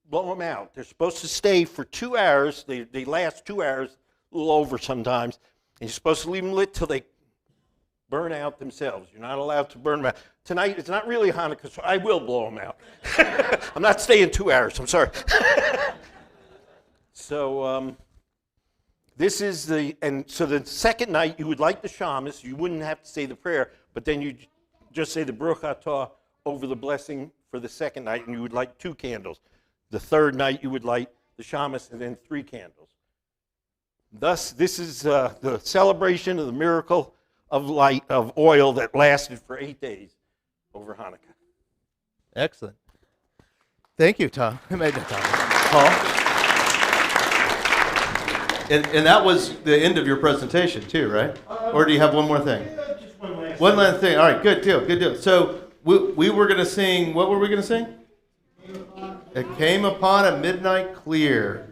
Speaker 2: blow them out. They're supposed to stay for 2 hours. They last 2 hours, a little over sometimes, and you're supposed to leave them lit till they burn out themselves. You're not allowed to burn them out. Tonight, it's not really Hanukkah, so I will blow them out. I'm not staying 2 hours, I'm sorry. So this is so the second night you would light the shamus. You wouldn't have to say the prayer, but then you just say the Baruch Atah over the blessing for the second night, and you would light 2 candles. The third night you would light the shamus and then 3 candles. Thus, this is the celebration of the miracle of light, of oil that lasted for 8 days over Hanukkah.
Speaker 1: Excellent. Thank you, Tom. I made that, Tom. Paul? And that was the end of your presentation, too, right? Or do you have one more thing?
Speaker 2: Just one last
Speaker 1: One last thing. All right, good deal, good deal. So we were going to sing, what were we going to sing? It came upon a midnight clear.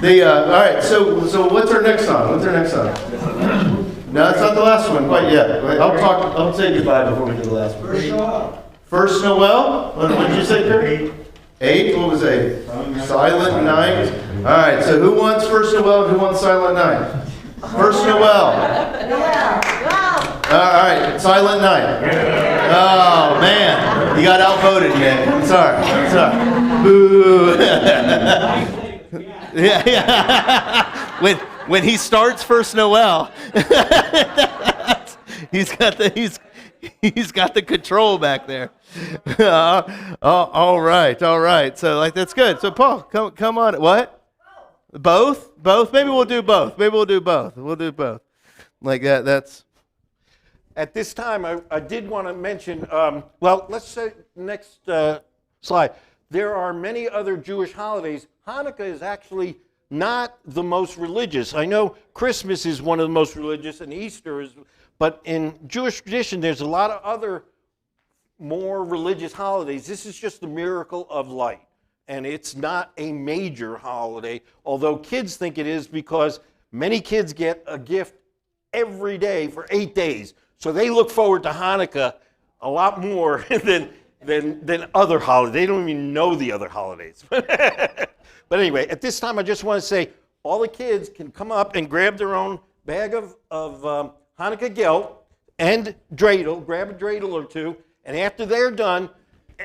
Speaker 1: All right, so what's our next song? What's our next song? No, it's not the last one quite yet. I'll say goodbye before we do the last one. First Noel? What did you say, Kurt? 8? What was 8? Silent Night. All right, so who wants First Noel and who wants Silent Night? First Noel. All right, Silent Night. Oh, man. You got outvoted, man. I'm sorry. Boo. Yeah. When he starts First Noel, he's got the control back there. All right. So that's good. So Paul, come on. What? Both? Maybe we'll do both. We'll do both. Like that. That's.
Speaker 2: At this time, I did want to mention. Well, let's say next slide. There are many other Jewish holidays. Hanukkah is actually not the most religious. I know Christmas is one of the most religious, and Easter is, but in Jewish tradition, there's a lot of other more religious holidays. This is just the miracle of light, and it's not a major holiday, although kids think it is because many kids get a gift every day for 8 days. So they look forward to Hanukkah a lot more than other holidays. They don't even know the other holidays. But anyway, at this time, I just want to say all the kids can come up and grab their own bag of Hanukkah gelt and dreidel, grab a dreidel or two, and after they're done,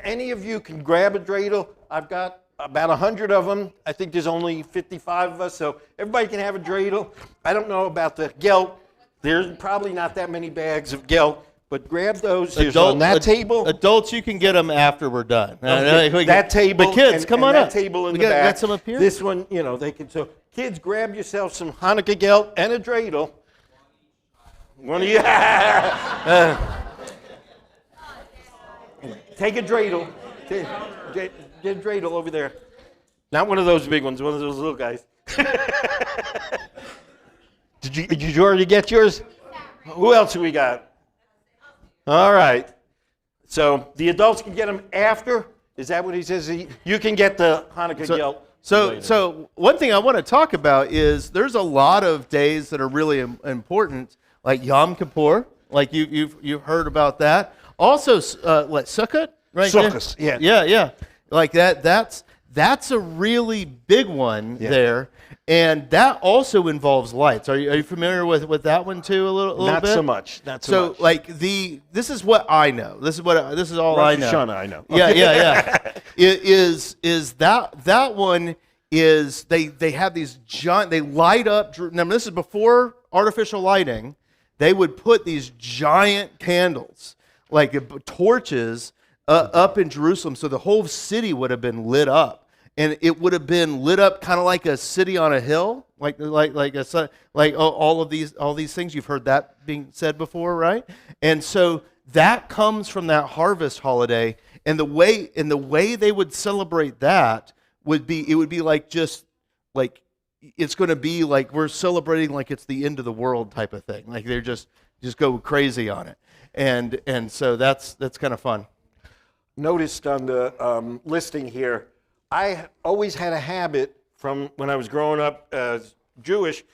Speaker 2: any of you can grab a dreidel. I've got about 100 of them. I think there's only 55 of us, so everybody can have a dreidel. I don't know about the gelt. There's probably not that many bags of gelt, but grab those. There's on that table.
Speaker 1: Adults, you can get them after we're done.
Speaker 2: That table.
Speaker 1: But kids, come on
Speaker 2: that
Speaker 1: up.
Speaker 2: Table in the back.
Speaker 1: Got some up here?
Speaker 2: This one, they can. So kids, grab yourself some Hanukkah gelt and a dreidel. One of you. Take a dreidel. Get a dreidel over there. Not one of those big ones, one of those little guys. Did you already get yours? Who else have we got? All right. So the adults can get them after? Is that what he says? You can get the Hanukkah gelt.
Speaker 1: So one thing I want to talk about is there's a lot of days that are really important, like Yom Kippur, like you've heard about that. Also, what, Sukkot? Right?
Speaker 2: Sukkot, yeah.
Speaker 1: Yeah. Like that's a really big one there. And that also involves lights. Are you familiar with that one too? A little bit.
Speaker 2: Not so much.
Speaker 1: So like this is what I know. This is all
Speaker 2: Rosh
Speaker 1: I know.
Speaker 2: Hashanah, I know.
Speaker 1: Yeah. Is that one is they have these giant, they light up. Now this is before artificial lighting. They would put these giant candles, like torches, up in Jerusalem, so the whole city would have been lit up. And it would have been lit up kind of like a city on a hill, like all of these things. You've heard that being said before, right? And so that comes from that harvest holiday, and the way they would celebrate that would be like just like it's going to be like we're celebrating like it's the end of the world type of thing. Like they're just go crazy on it, and so that's kind of fun.
Speaker 2: Noticed on the listing here, I always had a habit from when I was growing up as Jewish,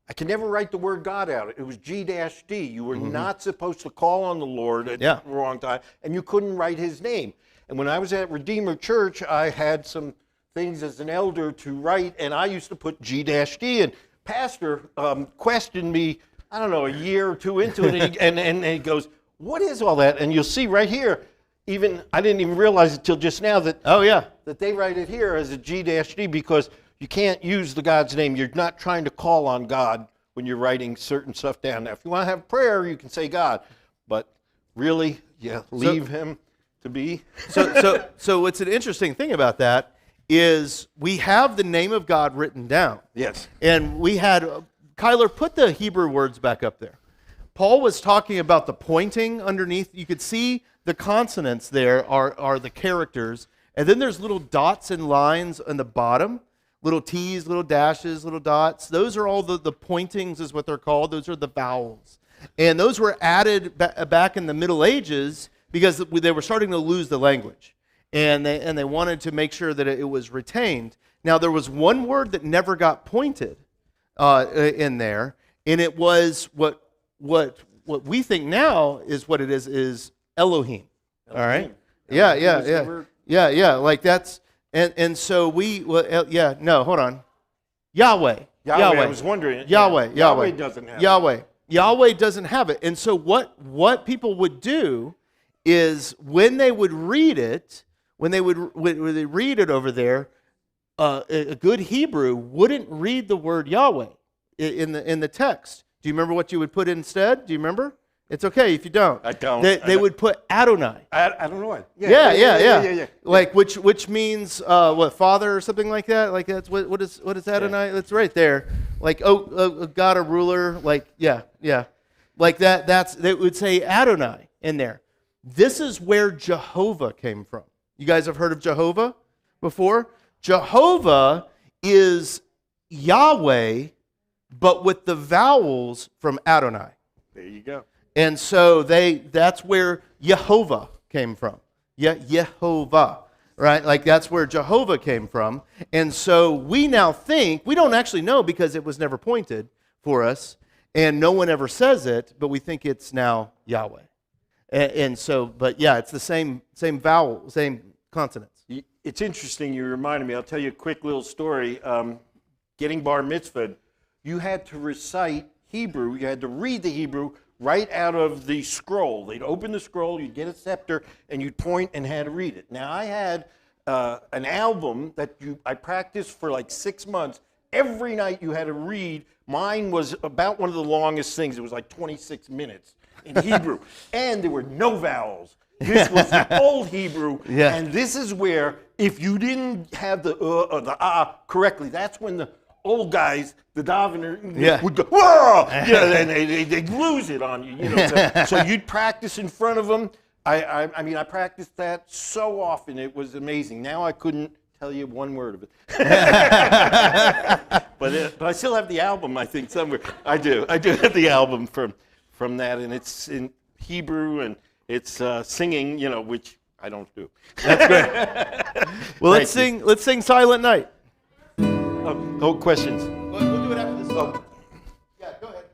Speaker 2: I could never write the word God out. It was G-D. You were not supposed to call on the Lord at the wrong time, and you couldn't write his name. And when I was at Redeemer Church, I had some things as an elder to write, and I used to put G-D. And Pastor questioned me, I don't know, a year or two into it, and he goes, what is all that? And you'll see right here, I didn't even realize it till just now that that they write it here as a G-D because you can't use the God's name. You're not trying to call on God when you're writing certain stuff down. Now, if you want to have prayer, you can say God, but really, leave him to be.
Speaker 1: So what's an interesting thing about that is we have the name of God written down.
Speaker 2: Yes.
Speaker 1: And we had Kyler, put the Hebrew words back up there. Paul was talking about the pointing underneath. You could see the consonants there are the characters. And then there's little dots and lines on the bottom. Little T's, little dashes, little dots. Those are all the pointings is what they're called. Those are the vowels. And those were added back in the Middle Ages because they were starting to lose the language. And they wanted to make sure that it was retained. Now, there was one word that never got pointed in there. And it was what we think now is what it is Elohim. All right? Yeah. Like that's, and so hold on. Yahweh.
Speaker 2: I was wondering.
Speaker 1: Yahweh.
Speaker 2: Doesn't have it.
Speaker 1: Yahweh doesn't have it. And so what people would do is when they would read it, when they read it over there, a good Hebrew wouldn't read the word Yahweh in the text. Do you remember what you would put instead? Do you remember? It's okay if you don't.
Speaker 2: I don't.
Speaker 1: They would put Adonai.
Speaker 2: I don't know what.
Speaker 1: Yeah. Like which means what, Father or something like that. Like that's what is Adonai? Yeah. That's right there. Like God, a ruler. Like yeah. Like that. They would say Adonai in there. This is where Jehovah came from. You guys have heard of Jehovah before? Jehovah is Yahweh, but with the vowels from Adonai.
Speaker 2: There you go.
Speaker 1: And so that's where Yehovah came from. Yehovah, right? Like that's where Jehovah came from. And so we now think, we don't actually know because it was never pointed for us, and no one ever says it, but we think it's now Yahweh. And so, but yeah, it's the same vowel, same consonants.
Speaker 2: It's interesting, you reminded me. I'll tell you a quick little story. Getting bar mitzvahed, you had to recite Hebrew. You had to read the Hebrew right out of the scroll. They'd open the scroll, you'd get a scepter, and you'd point and had to read it. Now, I had an album that I practiced for like 6 months. Every night you had to read. Mine was about one of the longest things. It was like 26 minutes in Hebrew. And there were no vowels. This was the old Hebrew.
Speaker 1: Yeah.
Speaker 2: And this is where, if you didn't have the or the correctly, that's when the old guys, the davener, would go, whoa! And they'd lose it on you. So you'd practice in front of them. I mean, I practiced that so often. It was amazing. Now I couldn't tell you one word of it. But I still have the album, I think, somewhere. I do have the album from that, and it's in Hebrew, and it's singing, which I don't do.
Speaker 1: That's great. Well, let's sing Silent Night.
Speaker 2: Oh, questions?
Speaker 1: We'll do it after this song. Yeah, go ahead.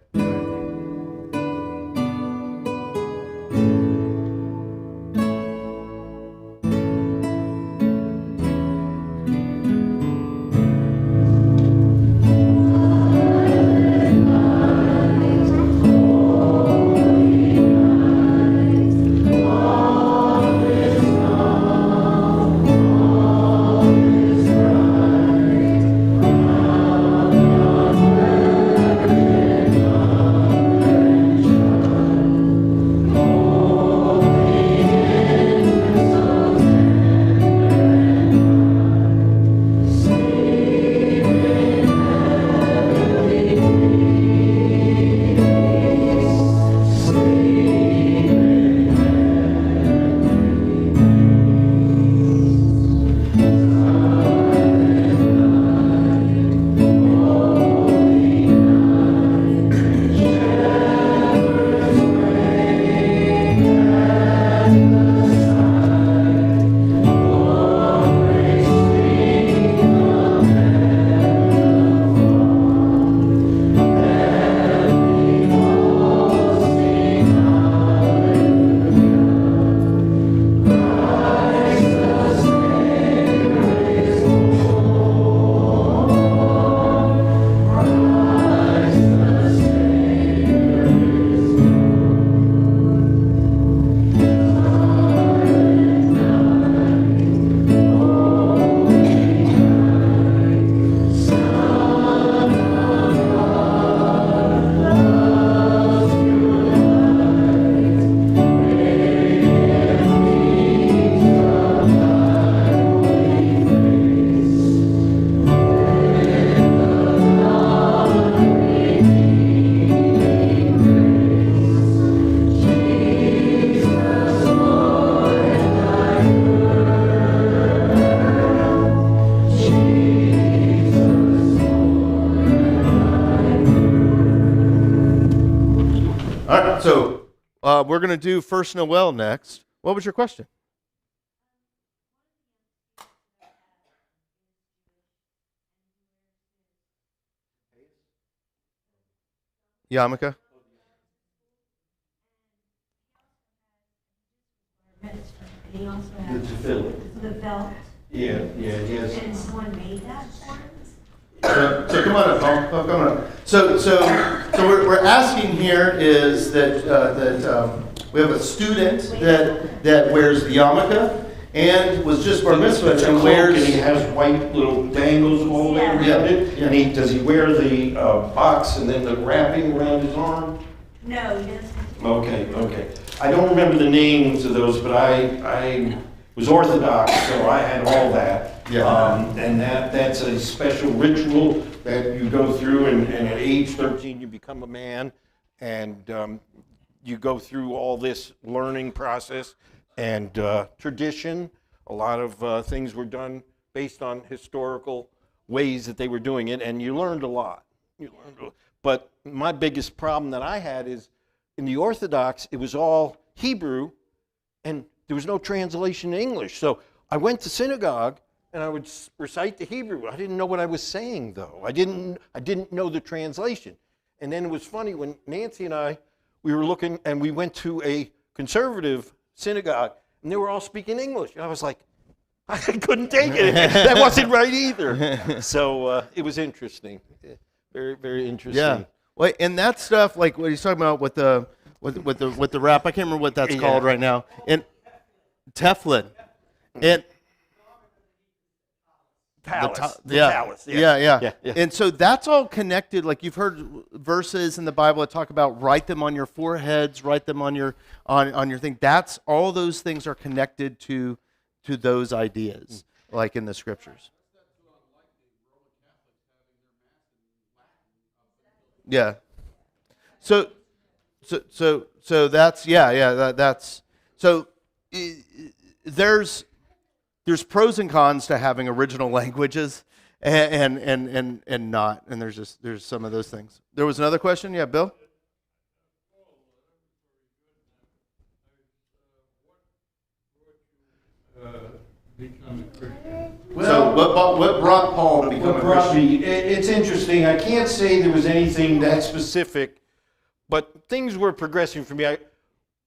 Speaker 1: We're going to do First Noel next. What was your question? Yarmulke?
Speaker 3: He also has the belt.
Speaker 2: Yeah, yes.
Speaker 3: And someone made that for him.
Speaker 1: So come on up, Paul. Oh, come on up. So we're asking here is that we have a student that wears the yarmulke and was just bar mitzvah and wears.
Speaker 2: And he has white little dangles all around it.
Speaker 1: Yeah.
Speaker 2: And does he wear the box and then the wrapping around his arm?
Speaker 3: No, he doesn't.
Speaker 2: Okay. I don't remember the names of those, but I was Orthodox, so I had all that.
Speaker 1: Yeah.
Speaker 2: And that's a special ritual that you go through, and at age 13 you become a man, and you go through all this learning process and tradition A lot of things were done based on historical ways that they were doing it, and you learned a lot. But my biggest problem that I had is in the Orthodox, it was all Hebrew, and there was no translation in English. So I went to synagogue, and I would recite the Hebrew. I didn't know what I was saying, though. I didn't know the translation. And then it was funny when Nancy and I, we were looking, and we went to a conservative synagogue, and they were all speaking English. And I was like, I couldn't take it. That wasn't right either. So it was interesting. Very, very interesting.
Speaker 1: Yeah. Well, and that stuff, like what he's talking about with the wrap, I can't remember what that's called right now. And Teflon. And
Speaker 2: Palace. Palace.
Speaker 1: Yeah. And so that's all connected. Like you've heard verses in the Bible that talk about write them on your foreheads, write them on your thing. That's all those things are connected to those ideas, like in the scriptures. Yeah. So that's that's so there's pros and cons to having original languages and not, and there's some of those things. There was another question, yeah, Bill.
Speaker 4: Become a Christian?
Speaker 1: So what brought Paul to become a Christian?
Speaker 2: It's interesting. I can't say there was anything that specific, but things were progressing for me.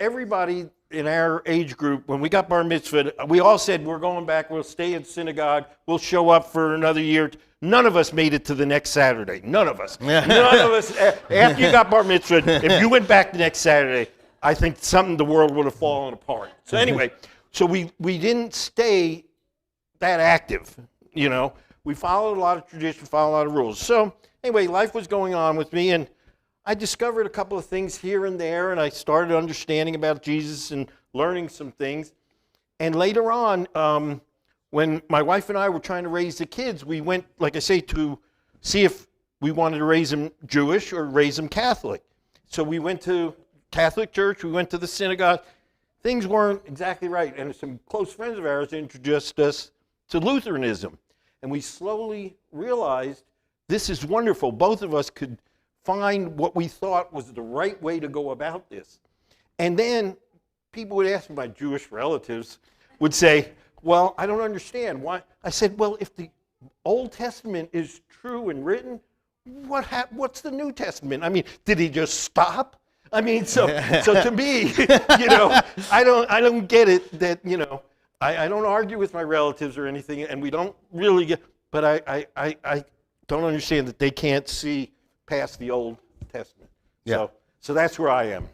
Speaker 2: Everybody in our age group, when we got bar mitzvah, we all said, we're going back, we'll stay in synagogue, we'll show up for another year. None of us made it to the next Saturday. None of us. None of us. After you got bar mitzvah, if you went back the next Saturday, I think the world would have fallen apart. So anyway, so we didn't stay that active, you know. We followed a lot of tradition, followed a lot of rules. So anyway, life was going on with me, and I discovered a couple of things here and there, and I started understanding about Jesus and learning some things. And later on, when my wife and I were trying to raise the kids, we went, like I say, to see if we wanted to raise them Jewish or raise them Catholic. So we went to Catholic church, we went to the synagogue. Things weren't exactly right, and some close friends of ours introduced us to Lutheranism. And we slowly realized this is wonderful. Both of us could find what we thought was the right way to go about this. And then people would ask me, my Jewish relatives would say, well, I don't understand why. I said, well, if the Old Testament is true and written, what's the New Testament? I mean, did he just stop? I mean, so to me, you know, I don't get it that, you know, I don't argue with my relatives or anything, and we don't really get, but I don't understand that they can't see past the Old Testament.
Speaker 1: Yeah.
Speaker 2: So that's where I am.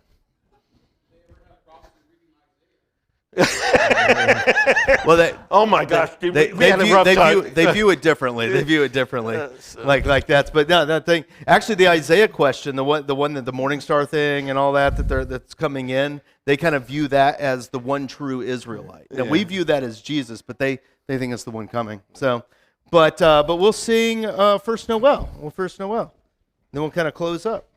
Speaker 1: Well,
Speaker 2: oh my gosh, dude, we had a rough time.
Speaker 1: They view it differently. They view it differently, like that. But no, that thing. Actually, the Isaiah question, the one that the Morning Star thing and all that's coming in, they kind of view that as the one true Israelite. And we view that as Jesus, but they think it's the one coming. So, but we'll sing First Noel. First Noel. Then we'll kind of close up.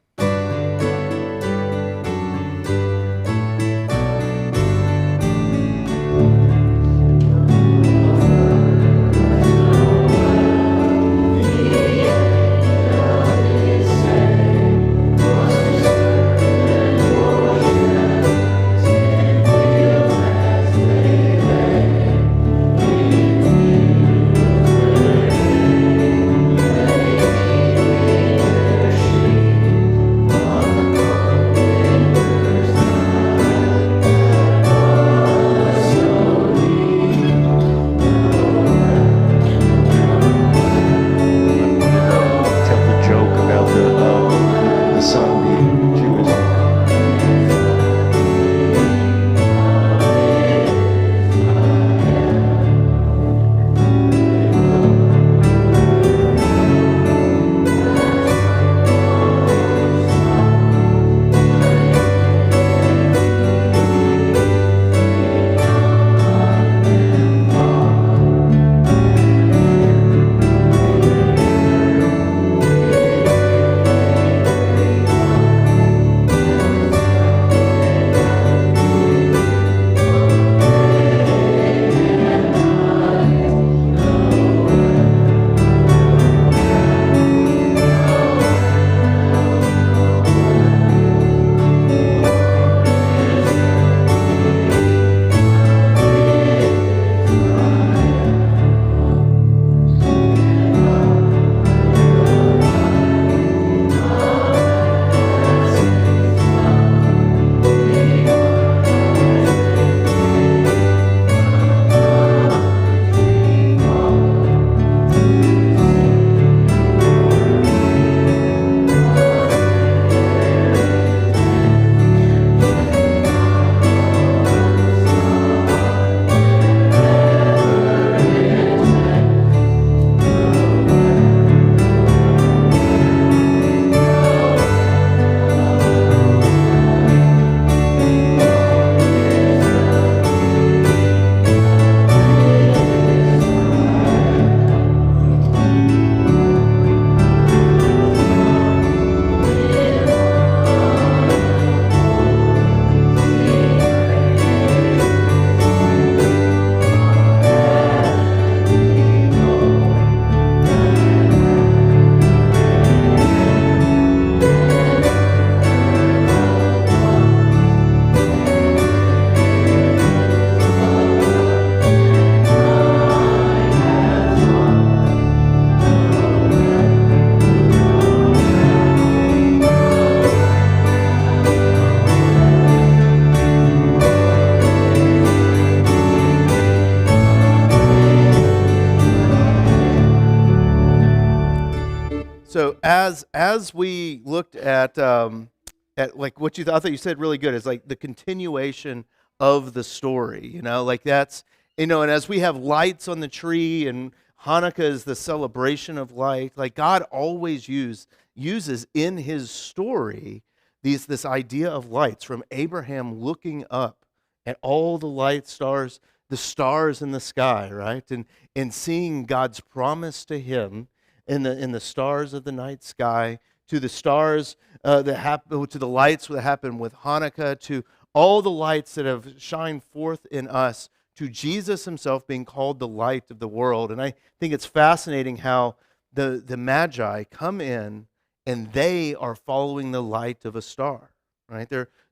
Speaker 1: as we looked at like what you I thought you said really good is like the continuation of the story. Like that's and as we have lights on the tree and Hanukkah is the celebration of light. Like God always uses in His story this idea of lights from Abraham looking up at all the light stars, the stars in the sky, right, and seeing God's promise to him in the stars of the night sky, to the stars that happen, to the lights that happen with Hanukkah, to all the lights that have shined forth in us, to Jesus Himself being called the light of the world. And I think it's fascinating how the Magi come in and they are following the light of a star, right?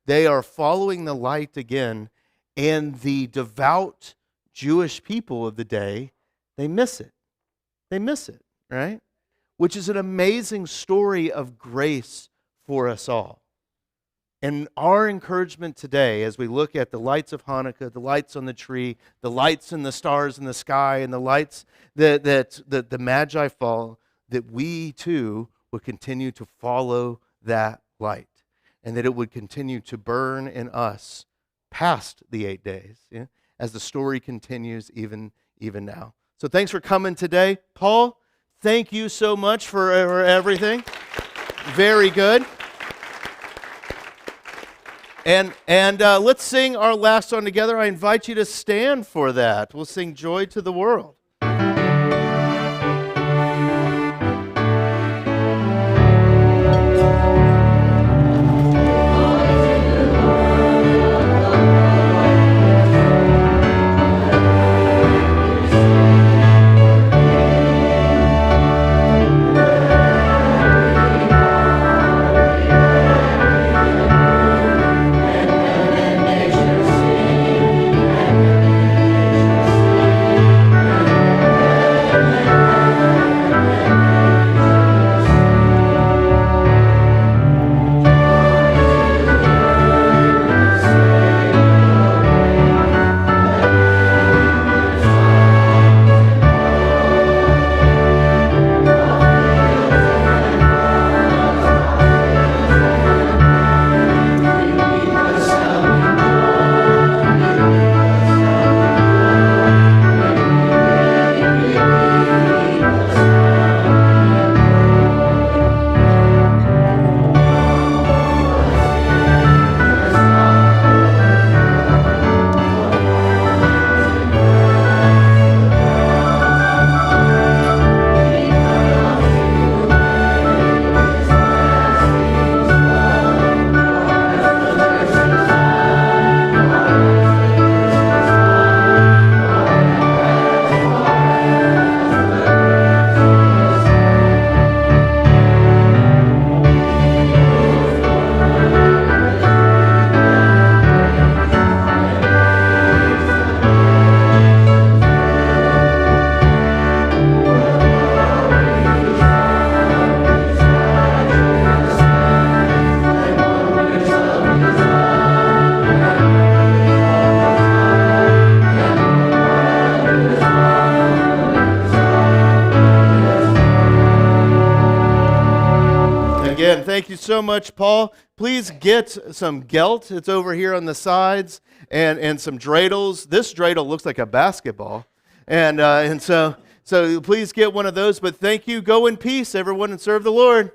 Speaker 1: They are following the light again, and the devout Jewish people of the day, they miss it. They miss it, right? Which is an amazing story of grace for us all. And our encouragement today, as we look at the lights of Hanukkah, the lights on the tree, the lights and the stars in the sky, and the lights that the Magi follow, that we too would continue to follow that light, and that it would continue to burn in us past the 8 days, as the story continues even now. So thanks for coming today. Paul, thank you so much for everything. Very good. And let's sing our last song together. I invite you to stand for that. We'll sing Joy to the World. Thank you so much, Paul. Please get some gelt. It's over here on the sides, and some dreidels. This dreidel looks like a basketball, and so please get one of those. But thank you. Go in peace, everyone, and serve the Lord.